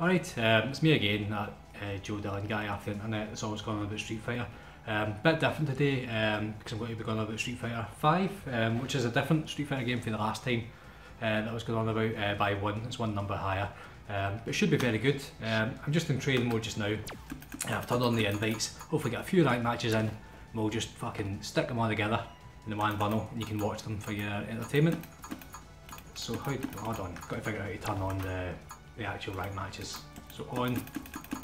Alright, it's me again, that Joe Dillon guy off the internet that's always going on about Street Fighter. Bit different today, because I'm going to be going on about Street Fighter 5, which is a different Street Fighter game from the last time that I was going on about by one. It's one number higher, but it should be very good. I'm just in training mode just now. I've turned on the invites, hopefully get a few ranked matches in, and we'll just fucking stick them all together in the one bundle and you can watch them for your entertainment. So hold on, got to figure out how to turn on the actual rank matches. So on,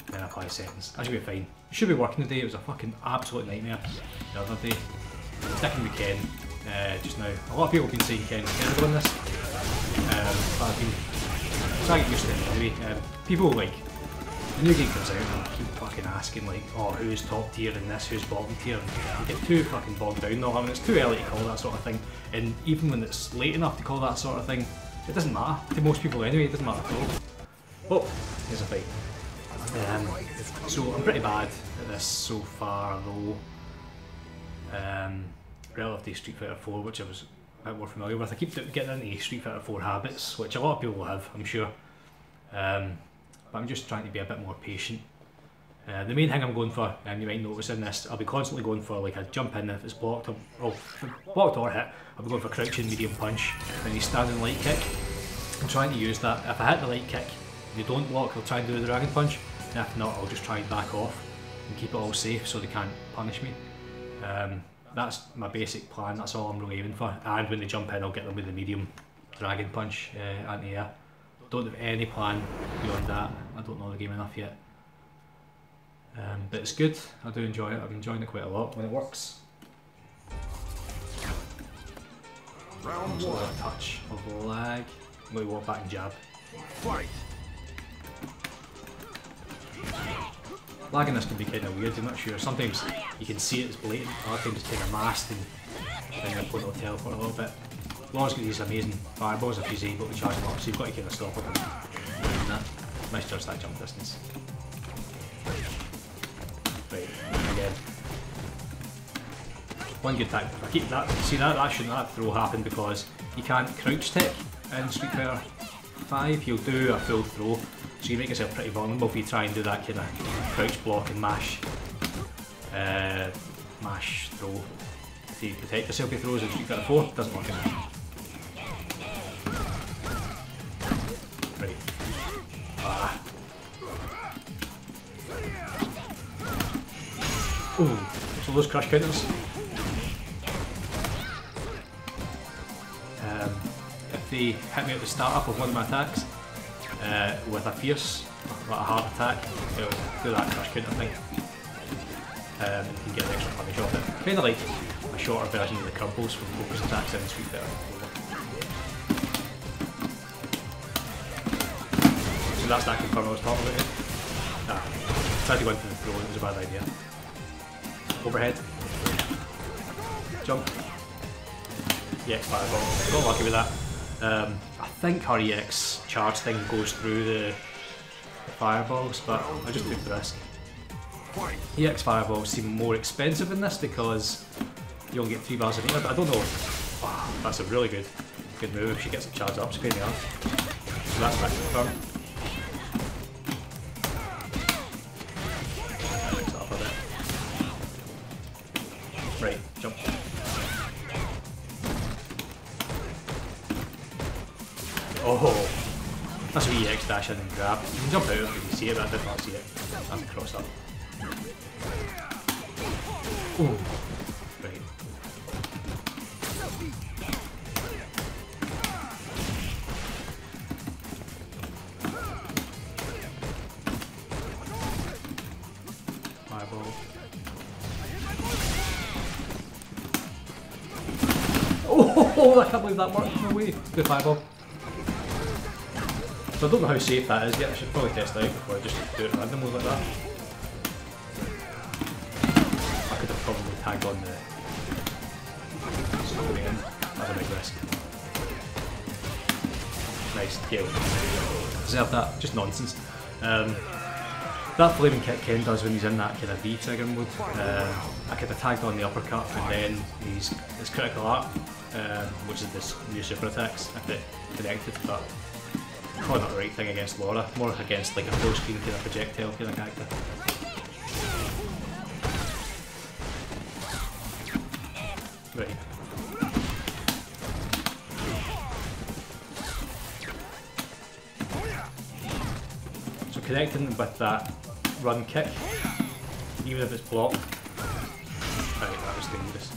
then apply settings. That should be fine. It should be working today. It was a fucking absolute nightmare the other day. Sticking with Ken just now. A lot of people have been saying Ken's terrible in this, but I've been trying to get used to it anyway. People like, the new game comes out and keep fucking asking like, oh, who's top tier in this, who's bottom tier, and you get too fucking bogged down. No, I mean, it's too early to call that sort of thing, and even when it's late enough to call that sort of thing, it doesn't matter to most people anyway. It doesn't matter at all. Oh, here's a fight. So I'm pretty bad at this so far though, relative to Street Fighter 4, which I was a bit more familiar with. I keep getting into Street Fighter 4 habits, which a lot of people will have, I'm sure, but I'm just trying to be a bit more patient. The main thing I'm going for, and you might notice in this, I'll be constantly going for like a jump in if it's blocked or hit. I'll be going for crouching medium punch, then you standing light kick, and trying to use that. If I hit the light kick and you don't block, I'll try and do the dragon punch. If not, I'll just try and back off and keep it all safe so they can't punish me. That's my basic plan, that's all I'm really aiming for. And when they jump in, I'll get them with the medium dragon punch anti-air. Don't have any plan beyond that. I don't know the game enough yet. But it's good, I do enjoy it. I'm enjoying it quite a lot when it works. Round one. one. A touch of lag. I'm going to walk back and jab. Fight. Lagging this can be kind of weird, I'm not sure. Sometimes you can see it as blatant, other times it's kind of masked and then your opponent will teleport a little bit. Law's got these amazing fireballs if he's able to charge them up, so you've got to kind of stop it and that. Nice judge that jump distance. Right, again. One good tactic. I keep that. See that throw happened because you can't crouch tech in Street Fighter 5. You'll do a full throw, so you make yourself pretty vulnerable if you try and do that kind of crouch block and mash throw to protect yourself. He throws in Street Fighter 4 doesn't work in that. Right. Ooh, so those crush counters. If they hit me at the start up of one of my attacks with a fierce, like a hard attack, it'll do that crush counter thing. You can get an extra punish off it. Kind of like a shorter version of the crumbles from focus attacks in Street Fighter 4. So that's that confirm I was talking about it. Tried to go into the throw, it was a bad idea. Overhead. Jump. EX fireball. Not lucky with that. I think her EX charge thing goes through the fireballs, but I just took the risk. EX fireballs seem more expensive in this because you only get 3 bars of meter, but I don't know. Wow, that's a really good move if she gets it charged up, it's a pain in the arse. So that's back confirmed. Mix that up a bit. Right, jump. Oh, that's a wee EX dash in and grab. You can jump out if you can see it, but I did not see it. That's crossed up. Ooh. Right. Fireball. Oh, I can't believe that worked. No way. Good fireball. So I don't know how safe that is yet. I should probably test it out before I just do it randomly like that. I could have probably tagged on the scoring in. That's a big risk. Nice, kill. Deserve that. Just nonsense. That flaming kick Ken does when he's in that kind of V-trigger mode. I could have tagged on the uppercut and then his critical art, which is this new super attacks, if it connected, but Probably not the right thing against Laura, more against like a full screen kind of projectile kind of character. Right. So connecting with that run kick, even if it's blocked. Right, that was dangerous.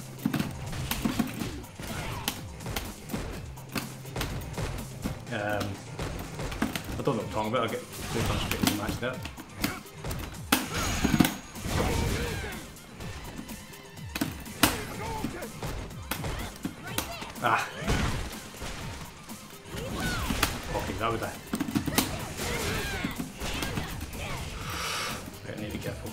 I don't know what I'm talking about, I'll get too concentrated in the match there. Ah! Okay, that was it. Right, I need to be careful.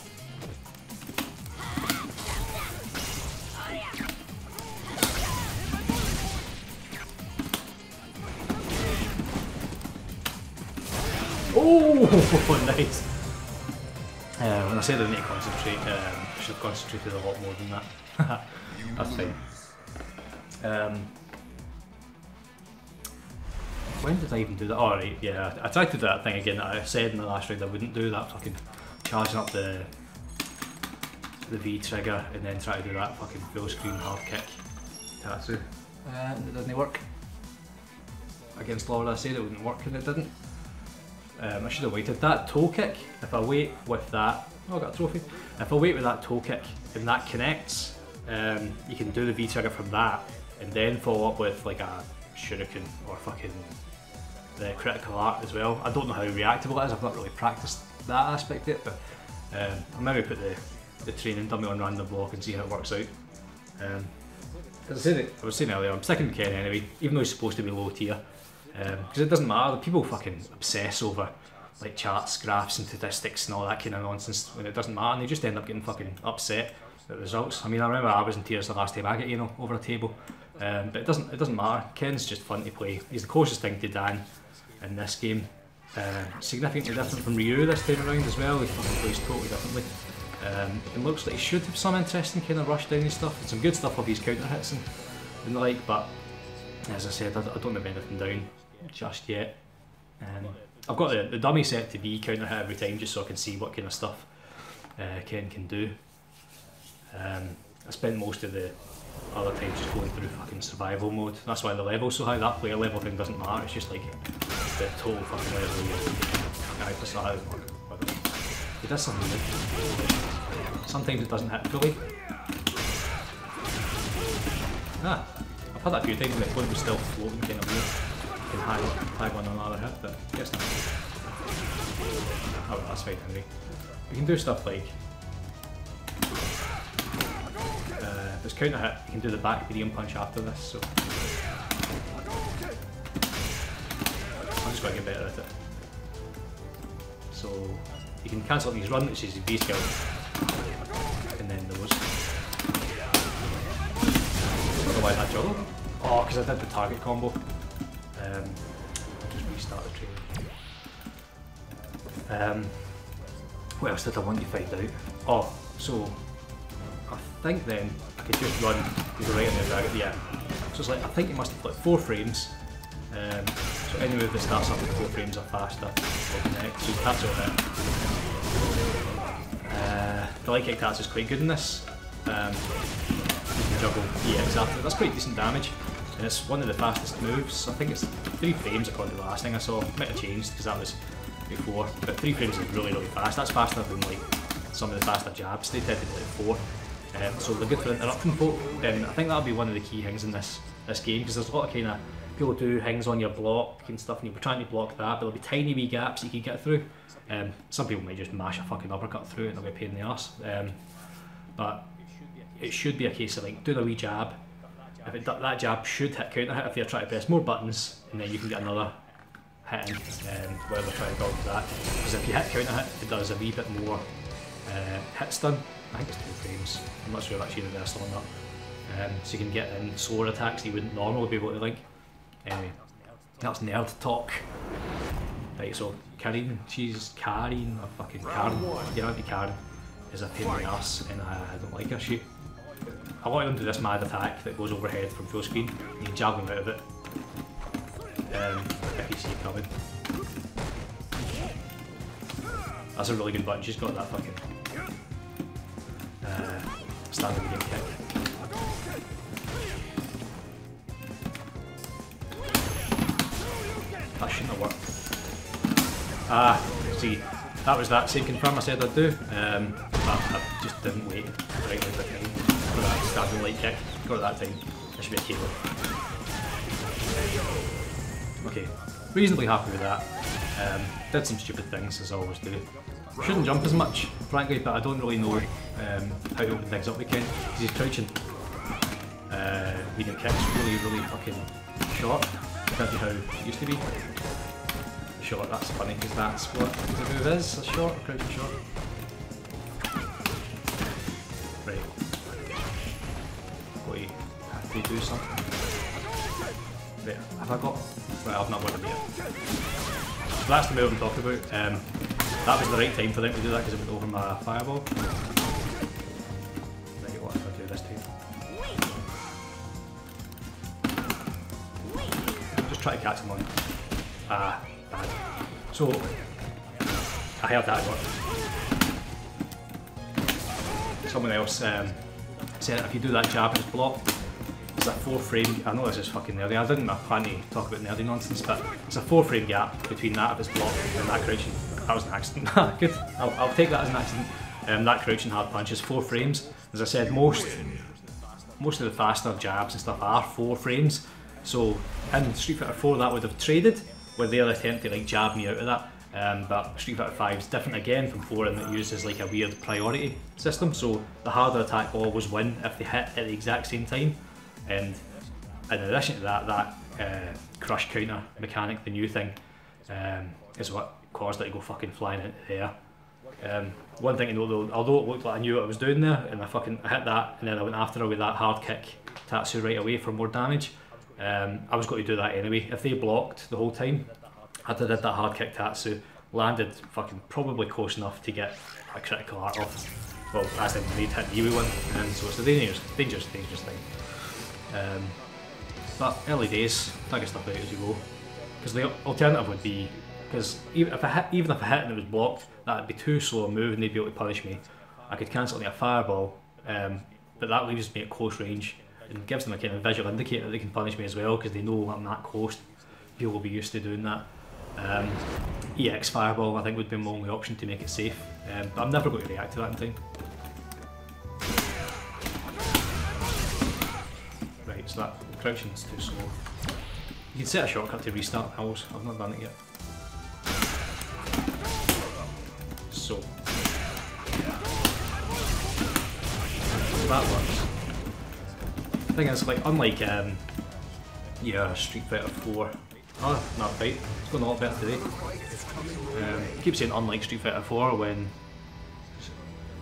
Oh, nice! When I said I need to concentrate, I should have concentrated a lot more than that. That's fine. When did I even do that? Oh right, yeah, I tried to do that thing again that I said in the last round I wouldn't do, that fucking charging up the V trigger and then try to do that fucking full screen hard kick Tatsu. It didn't work. Against Laura I said it wouldn't work and it didn't. I should have waited. That toe kick, if I wait with that, oh I got a trophy. If I wait with that toe kick and that connects, you can do the V trigger from that and then follow up with like a shuriken or fucking the critical art as well. I don't know how reactable it is, I've not really practiced that aspect of it, but I'll maybe put the training dummy on random block and see how it works out. As I was saying earlier, I'm sticking with Ken anyway, even though he's supposed to be low tier. Because it doesn't matter, people fucking obsess over like charts, graphs and statistics and all that kind of nonsense when it doesn't matter, and they just end up getting fucking upset at the results. I mean, I remember I was in tears the last time I got over a table, but it doesn't matter. Ken's just fun to play. He's the closest thing to Dan in this game. Significantly different from Ryu this time around as well. He fucking plays totally differently. It looks like he should have some interesting kind of rush down and stuff, and some good stuff of his counter hits and the like, but as I said, I don't have anything down just yet. I've got the dummy set to be counter hit every time just so I can see what kind of stuff Ken can do. I spent most of the other time just going through fucking survival mode. That's why the level's so high. That player level thing doesn't matter, it's just like the total fucking level you just that it does something good. Sometimes it doesn't hit fully. Ah, I've had that a few times when the phone was still floating kind of weird. You can hang on another hit, but I guess not. Oh well, that's fine anyway. We can do stuff like this counter hit, you can do the back medium punch after this, so I'm just going to get better at it. So you can cancel these run, which is your B skill, and then those. I don't know why that juggled. Oh, because I did the target combo. Just restart the training. What else did I want to find out? Oh, so I think then I could just run and go right in the dragon. Yeah. So it's like I think it must have like 4 frames. So any move that starts up with 4 frames or faster will connect. So that's all it. The light kick tats is quite good in this. You can juggle EX after it. That's quite decent damage. And it's one of the fastest moves. I think it's 3 frames according to the last thing I saw. It might have changed because that was before, but 3 frames is really fast. That's faster than like some of the faster jabs. They tend to be like 4. So they're good for interrupting folk. And I think that'll be one of the key things in this game, because there's a lot of kind of people do things on your block and stuff, and you're trying to block that, but there'll be tiny wee gaps you can get through. Some people might just mash a fucking uppercut through it and it'll be a pain in the arse. But it should be a case of like doing a wee jab. If that jab should hit counter hit if you're trying to press more buttons, and then you can get another hit in while they're trying to go with that. Because if you hit counter hit, it does a wee bit more hit stun. I think it's 2 frames. I'm not sure if that's universal or not. So you can get in slower attacks that you wouldn't normally be able to link. Anyway, that's nerd talk. Right, so Karen, or fucking Karen, your auntie Karen is a pain in the arse and I don't like her. I want them to do this mad attack that goes overhead from full screen and you jab them out of it if you see it coming. That's a really good button. She's got that fucking standing game kick. That shouldn't have worked. Ah, see, that was that same confirm I said I'd do, but I just didn't wait right at the time for that standing light kick. Got it that time. That should be a KO. Okay, reasonably happy with that. Did some stupid things as I always do. Shouldn't jump as much, frankly, but I don't really know how to open things up again because he's crouching. Medium kicks really fucking short compared to how it used to be. Short, that's funny because that's what the move is, a short, crouching short. Right. Got to have to do something. Right, have I got... Right, I've not got it yet. So that's the move I'm talking about. That was the right time for them to do that because it went over my fireball. Right, what if I do this time? Just try to catch him on. Ah, bad. So, I heard that work. Someone else said if you do that jab and it's blocked, it's a 4-frame. I know this is fucking nerdy. I didn't plan to talk about nerdy nonsense, but it's a 4-frame gap between that if it's blocked and that crouching. That was an accident. Good. I'll take that as an accident. That crouching hard punch is 4 frames. As I said, most of the faster jabs and stuff are 4 frames. So in Street Fighter 4 that would have traded with their attempt to like jab me out of that. But Street Fighter 5 is different again from 4 and it uses like a weird priority system. So the harder attack will always win if they hit at the exact same time. And in addition to that, that crush counter mechanic, the new thing, is what caused it to go fucking flying into the air. One thing to note though, although it looked like I knew what I was doing there, and I hit that, and then I went after her with that hard kick Tatsu right away for more damage, I was going to do that anyway. If they blocked the whole time, I did that hard kick Tatsu, landed fucking probably close enough to get a critical art off. Well, as in they'd hit me with one, and so it's a dangerous thing. But early days, figure stuff out as you go. Because the alternative would be, because even if I hit and it was blocked, that would be too slow a move and they'd be able to punish me. I could cancel it in a fireball, but that leaves me at close range and gives them a kind of visual indicator that they can punish me as well because they know I'm that close. People will be used to doing that. EX fireball I think would be my only option to make it safe, but I'm never going to react to that in time. Right, so that crouching's too slow. You can set a shortcut to restart hours, I've not done it yet. So that works. The thing is, like, unlike Street Fighter 4, oh, not right, it's going a lot better today. I keep saying unlike Street Fighter 4 when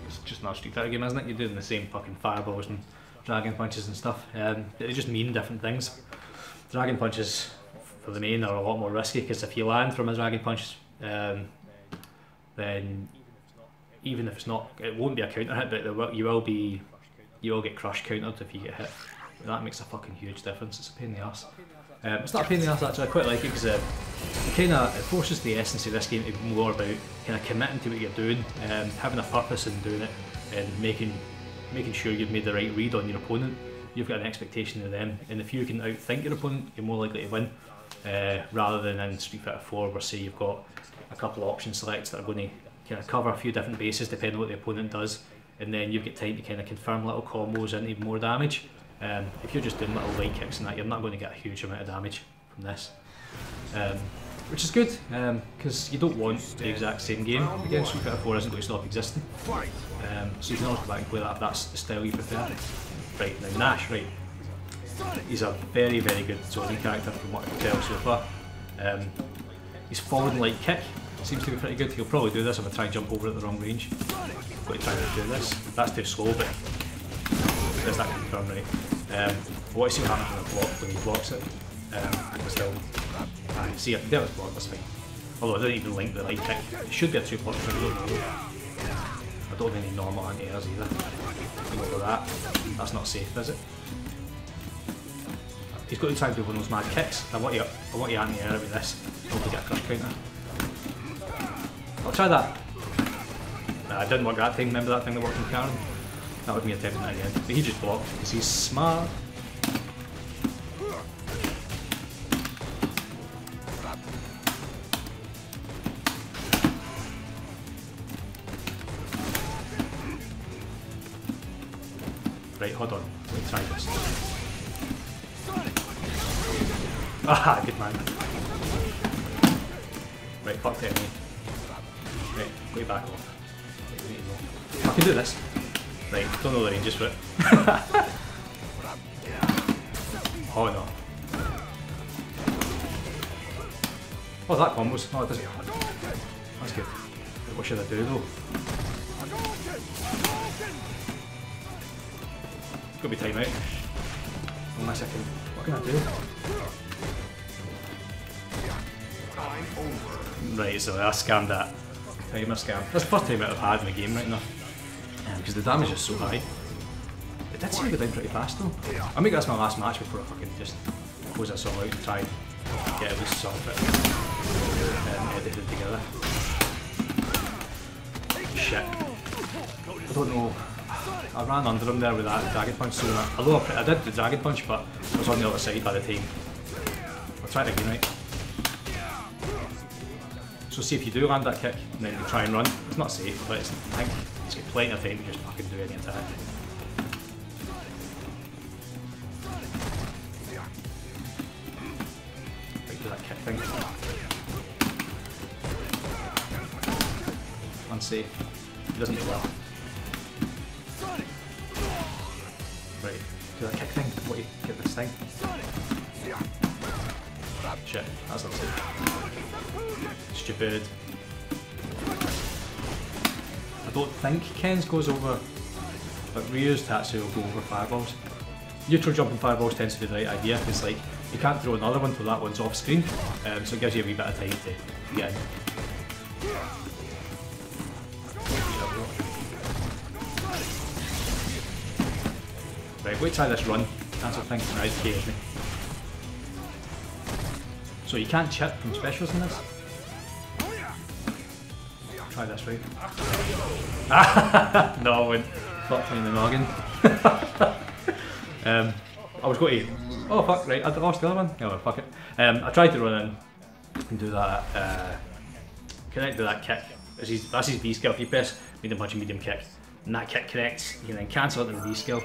it's just not a Street Fighter game, isn't it? You're doing the same fucking fireballs and dragon punches and stuff. They just mean different things. Dragon punches for the main are a lot more risky because if you land from a dragon punch, then even if it's not, it won't be a counter hit, but you will get crush countered if you get hit. That makes a fucking huge difference. It's a pain in the arse. It's not a pain in the arse actually. I quite like it because it forces the essence of this game to be more about kind of committing to what you're doing, having a purpose in doing it, and making sure you've made the right read on your opponent. You've got an expectation of them, and if you can outthink your opponent, you're more likely to win. Rather than in Street Fighter 4, where say you've got a couple of option selects that are going to kind of cover a few different bases depending on what the opponent does, and then you've got time to kind of confirm little combos and even more damage. If you're just doing little light kicks and that, you're not going to get a huge amount of damage from this, which is good because you don't want the exact same game. Again, Street Fighter 4 isn't going to stop existing, so you can always go back and play that if that's the style you prefer. Right, now Nash, right, he's a very good zoning character from what I can tell so far. His falling light kick seems to be pretty good. He'll probably do this if I try and jump over at the wrong range. Got to try and do this. That's too slow, but there's that confirm right. What I see what happens when he blocks it. Still, I see it. There was blocked. That's fine. Although I didn't even link the light kick. It should be a 2-block thing. I don't have any normal anti-airs either. Over that. That's not safe, is it? He's got to try and do one of those mad kicks. I want you anti-air with this. I'll get a crush counter. I'll try that. Nah, I didn't work that time. Remember that thing that worked in Karen? That was me attempting that again. But he just blocked because he's smart. Right, hold on. Let me try this. Ah, good man. Right, fuck the enemy. Right, way back off. Right, we need to go. I can do this. Right, don't know the ranges for it. Oh no. Oh, that combos. Oh, it doesn't get hard. That's good. What should I do though? Could be time out. Unless I can. What can I do? Right, so I scammed that. Timer scam. That's the first time I've had in the game right now. Because the damage is so high. It did seem to go down pretty fast though. I'll make this my last match before I fucking just close this all out and try and get at least some of it edited together. Shit. I don't know. I ran under him there with that dragon punch, so although I did the dragon punch, but I was on the other side by the time. I'll try it again, right? So see if you do land that kick, and then you try and run. It's not safe, but it's, I think it's got plenty of time to just fucking do any attack. Right, do that kick thing. Unsafe. He doesn't do well. Right, do that kick thing. What do you get this thing? Shit, that's unsafe. Stupid. I don't think Ken's goes over, but Ryu's Tatsu will go over fireballs. Neutral jumping fireballs tends to be the right idea. It's like you can't throw another one till that one's off screen, so it gives you a wee bit of time to get in. Right, wait, try this run. That's the thing. Right, scares me. So you can't chip from specials in this? Try this, right? No, I went. Fucked me in the noggin. I was going to. Oh fuck, right, I lost the other one. Oh, fuck it. I tried to run in and do that. Connect to that kick. That's his B skill. If you press medium punch and medium kick, and that kick connects, you can then cancel it in the B skill.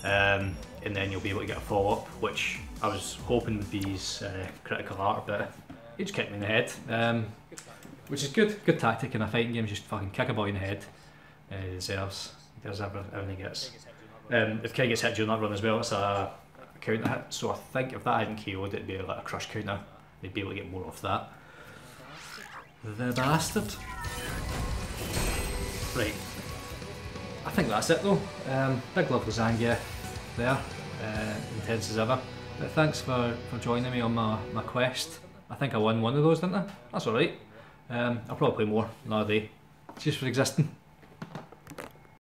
And then you'll be able to get a follow up, which I was hoping would be his critical art, but he just kicked me in the head. Which is good tactic in a fighting game, just fucking kick a boy in the head. He deserves everything he gets. If Ken gets hit during that run as well, it's a counter hit, so I think if that hadn't KO'd, it'd be like a crush counter. They'd be able to get more off that. The bastard. Right. I think that's it though. Big love lasagna there, intense as ever. But thanks for joining me on my quest. I think I won one of those, didn't I? That's alright. I'll probably play more another day. Cheers for existing.